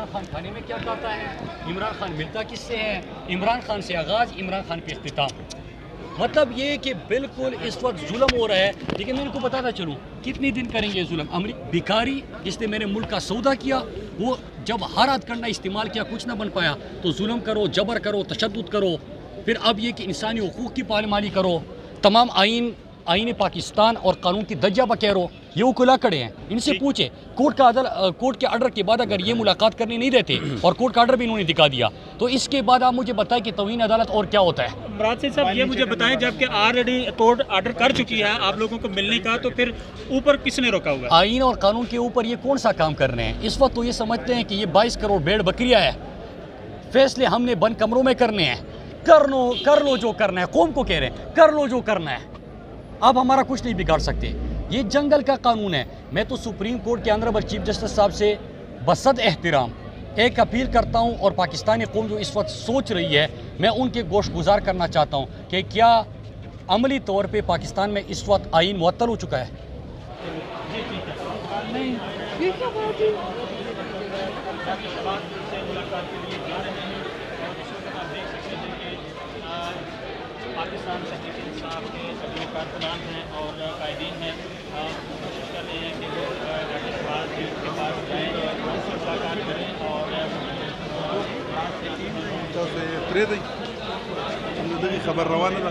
इमरान खान खाने में क्या करता है, इमरान खान मिलता किससे है, इमरान खान से आगाज़, इमरान खान पे इख्तिताम। मतलब ये कि बिल्कुल इस वक्त जुल्म हो रहा है। लेकिन मैं इनको बताता चलूँ कितने दिन करेंगे जुल्म। अमरीका भिखारी जिसने मेरे मुल्क का सौदा किया, वो जब हर हद करना इस्तेमाल किया कुछ ना बन पाया, तो जुल्म करो, जबर करो, तशद्दुद करो। फिर अब ये कि इंसानी हुकूक़ की पालमाली करो, तमाम आईन पाकिस्तान और कानून की दज्जा बकैर हो, ये उकुला खड़े हैं। इनसे पूछे कोर्ट के आर्डर के बाद अगर ये मुलाकात करने नहीं देते, और कोर्ट का आर्डर भी इन्होंने दिखा दिया, तो इसके बाद आप मुझे बताएं कि तौहीन अदालत और क्या होता है। इमरान साहब ये मुझे बताएं, जबकि ऑलरेडी कोर्ट आर्डर कर चुकी है आप लोगों को मिलने का, तो फिर ऊपर किसने रोका हुआ है? आईन और कानून के ऊपर ये कौन सा काम कर रहे हैं? इस वक्त तो ये समझते हैं कि ये 22 करोड़ भेड़ बकरियाँ है, फैसले हमने बंद कमरों में करने हैं। कर लो जो करना है, कौम को कह रहे हैं कर लो जो करना है, आप हमारा कुछ नहीं बिगाड़ सकते। ये जंगल का कानून है। मैं तो सुप्रीम कोर्ट के ऑनरेबल चीफ जस्टिस साहब से बसद एहतराम एक अपील करता हूं, और पाकिस्तानी कौम जो इस वक्त सोच रही है, मैं उनके गोश गुजार करना चाहता हूं कि क्या अमली तौर पे पाकिस्तान में इस वक्त आईन मुअत्तल हो चुका है। पाकिस्तान तहरीक इंसाफ के सभी कारकुनान हैं और कायदीन हैं, कोशिश कर रहे हैं कि वो राज्यपाल के पास जाएँ और उनसे मुलाकात करें। और खबर रवाना ना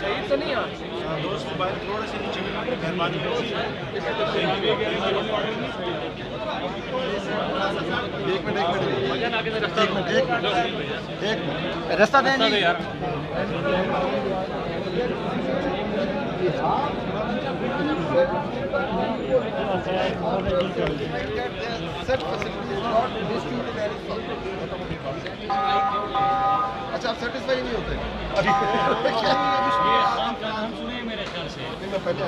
सही तो नहीं दोस्त मोबाइल थोड़ा सा नीचे मेहरबानी एक मिनट रास्ता दें यार। अच्छा आप सेटिस्फाई नहीं होते? हम सुने मेरे ख्याल से पहले